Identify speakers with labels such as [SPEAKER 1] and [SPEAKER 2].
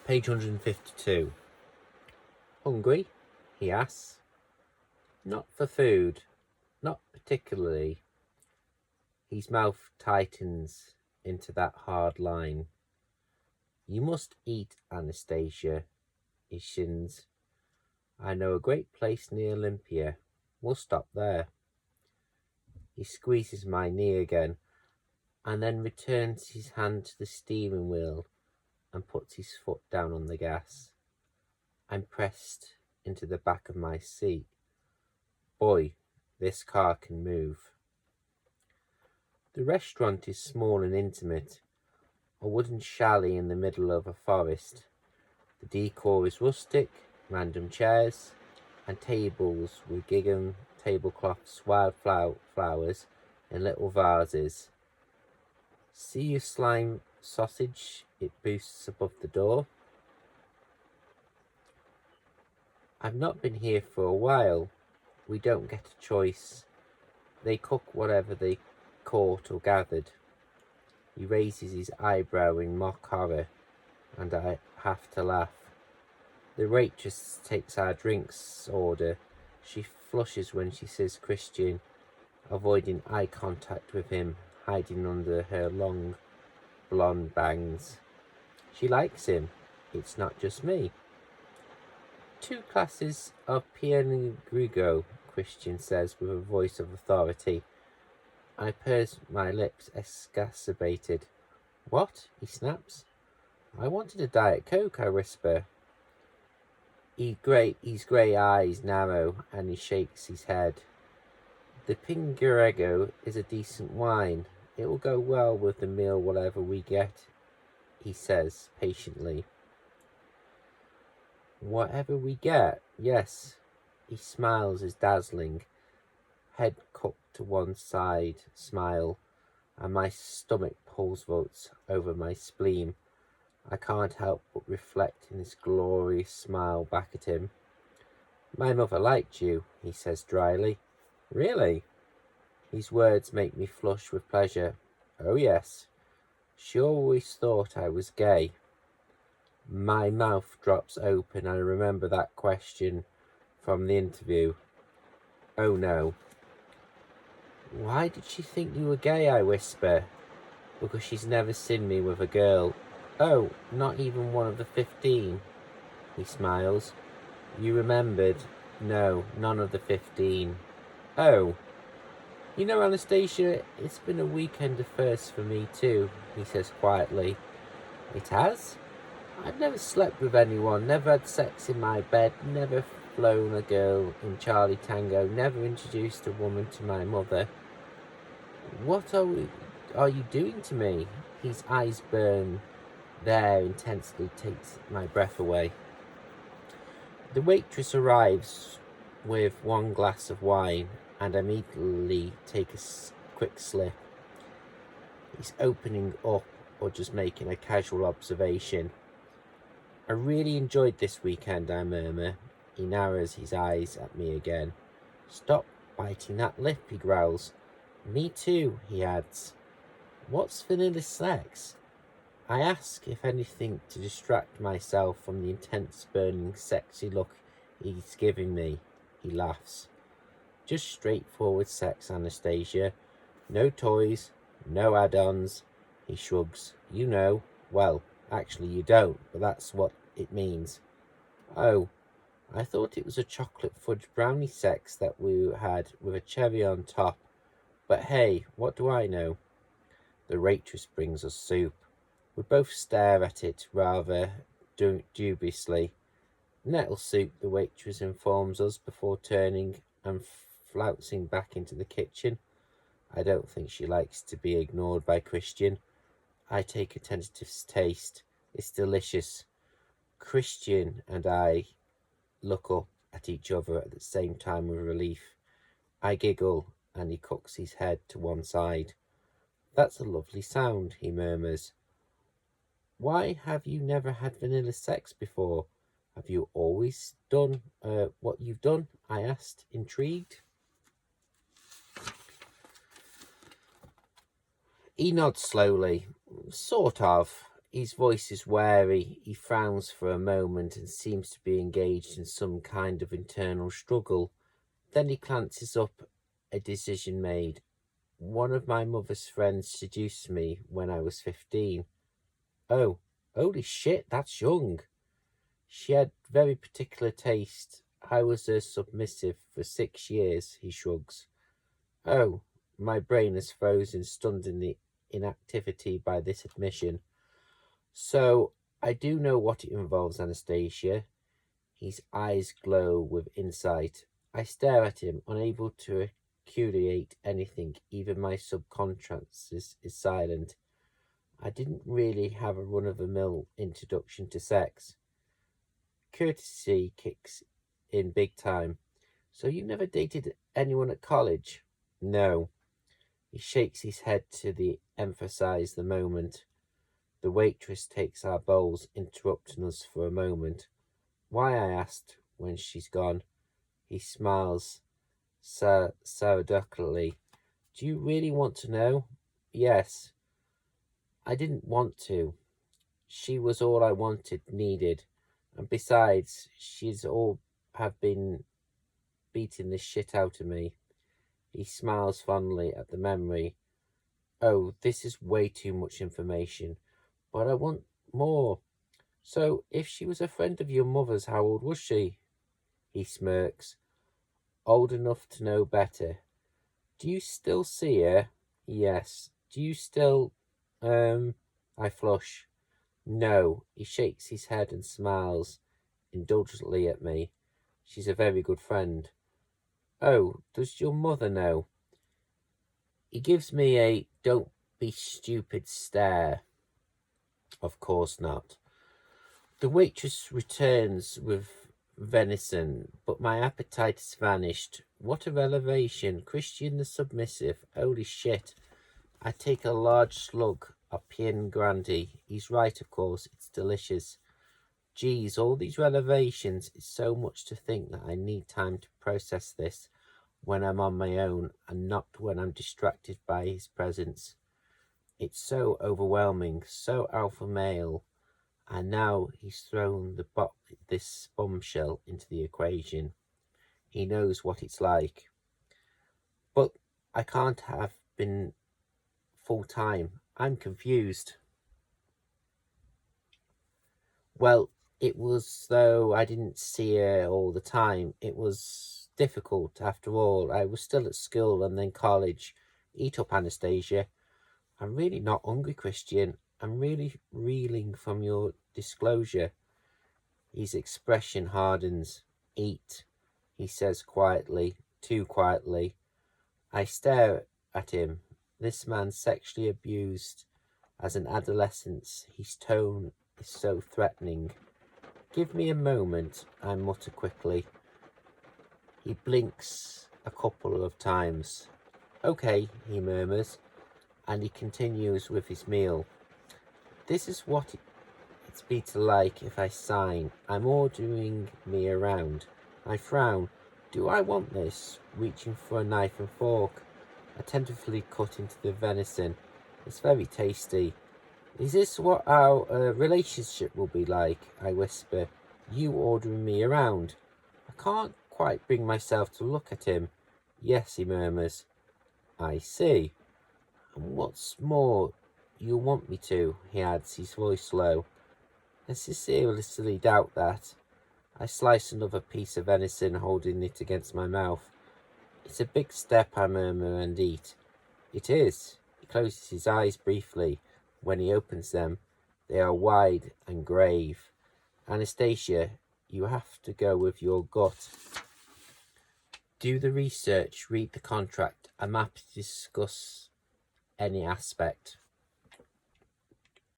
[SPEAKER 1] Page 152. Hungry? He asks. Not for food. Not particularly. His mouth tightens into that hard line. You must eat, Anastasia, he shins. I know a great place near Olympia. We'll stop there. He squeezes my knee again, and then returns his hand to the steering wheel and puts his foot down on the gas. I'm pressed into the back of my seat. Boy, this car can move. The restaurant is small and intimate, a wooden chalet in the middle of a forest. The decor is rustic, random chairs and tables with gingham tablecloths, wild flowers in little vases. See your slime sausage, it boosts above the door. I've not been here for a while. We don't get a choice. They cook whatever they caught or gathered. He raises his eyebrow in mock horror, and I have to laugh. The waitress takes our drinks order. She flushes when she sees Christian, avoiding eye contact with him, hiding under her long blonde bangs. She likes him. It's not just me. 2 classes of Piano Grigo, Christian says with a voice of authority. I purse my lips, exacerbated. What? He snaps. I wanted a Diet Coke, I whisper. His grey eyes narrow, and he shakes his head. The Pingarego is a decent wine. It will go well with the meal, whatever we get, he says patiently. Whatever we get, yes. His smiles is dazzling. Head cocked to one side, smile, and my stomach pulsates over my spleen. I can't help but reflect in this glorious smile back at him. My mother liked you, he says dryly. Really? His words make me flush with pleasure. Oh yes. She always thought I was gay. My mouth drops open and I remember that question from the interview. Oh no. Why did she think you were gay, I whisper. Because she's never seen me with a girl. Oh, not even one of the 15. He smiles. You remembered? No, none of the 15. Oh. You know, Anastasia, it's been a weekend of firsts for me too, he says quietly. It has? I've never slept with anyone, never had sex in my bed, never flown a girl in Charlie Tango, never introduced a woman to my mother. What are you doing to me? His eyes burn. There intensely takes my breath away. The waitress arrives with 1 glass of wine, and I immediately take a quick sip. He's opening up or just making a casual observation. I really enjoyed this weekend, I murmur. He narrows his eyes at me again. Stop biting that lip, he growls. Me too, he adds. What's vanilla sex? I ask, if anything, to distract myself from the intense, burning, sexy look he's giving me. He laughs. Just straightforward sex, Anastasia. No toys, no add-ons. He shrugs. You know. Well, actually you don't, but that's what it means. Oh, I thought it was a chocolate fudge brownie sex that we had with a cherry on top. But hey, what do I know? The waitress brings us soup. We both stare at it rather dubiously. Nettle soup, the waitress informs us before turning and flouncing back into the kitchen. I don't think she likes to be ignored by Christian. I take a tentative taste. It's delicious. Christian and I look up at each other at the same time with relief. I giggle and he cocks his head to one side. That's a lovely sound, he murmurs. Why have you never had vanilla sex before? Have you always done what you've done? I asked, intrigued. He nods slowly. Sort of. His voice is wary. He frowns for a moment and seems to be engaged in some kind of internal struggle. Then he glances up, a decision made. One of my mother's friends seduced me when I was 15. Oh, holy shit, that's young. She had very particular taste. I was her submissive for 6 years, he shrugs. Oh, my brain is frozen, stunned in the inactivity by this admission. So, I do know what it involves, Anastasia. His eyes glow with insight. I stare at him, unable to articulate anything. Even my subconscious is silent. I didn't really have a run-of-the-mill introduction to sex. Courtesy kicks in big time. So you never dated anyone at college? No. He shakes his head to emphasize the moment. The waitress takes our bowls, interrupting us for a moment. Why, I asked when she's gone. He smiles sardonically. Do you really want to know? Yes. I didn't want to. She was all I needed. And besides, she's all have been beating the shit out of me. He smiles fondly at the memory. Oh, this is way too much information, but I want more. So, if she was a friend of your mother's, how old was she? He smirks. Old enough to know better. Do you still see her? Yes. Do you still, I flush. No. He shakes his head and smiles indulgently at me. She's a very good friend. Oh, does your mother know? He gives me a don't be stupid stare. Of course not. The waitress returns with venison, but my appetite has vanished. What a revelation. Christian the submissive. Holy shit. I take a large slug of Pien Grande. He's right, of course. It's delicious. Geez, all these revelations. It's so much to think that I need time to process this when I'm on my own and not when I'm distracted by his presence. It's so overwhelming, so alpha male. And now he's thrown this bombshell into the equation. He knows what it's like. But I can't have been full-time. I'm confused. Well, it was though I didn't see her all the time. It was difficult after all. I was still at school and then college. Eat up, Anastasia. I'm really not hungry, Christian. I'm really reeling from your disclosure. His expression hardens. Eat, he says quietly, too quietly. I stare at him. This man sexually abused as an adolescent. His tone is so threatening. Give me a moment, I mutter quickly. He blinks a couple of times. Okay, he murmurs, and he continues with his meal. This is what it's be like if I sign. I'm ordering me around. I frown. Do I want this? Reaching for a knife and fork. I tentatively cut into the venison. It's very tasty. Is this what our relationship will be like? I whisper. You ordering me around. I can't quite bring myself to look at him. Yes, he murmurs. I see. And what's more, you'll want me to, he adds, his voice low. I sincerely doubt that. I slice another piece of venison, holding it against my mouth. It's a big step, I murmur, and eat. It is. He closes his eyes briefly. When he opens them, they are wide and grave. Anastasia, you have to go with your gut. Do the research, read the contract. I'm happy to discuss any aspect.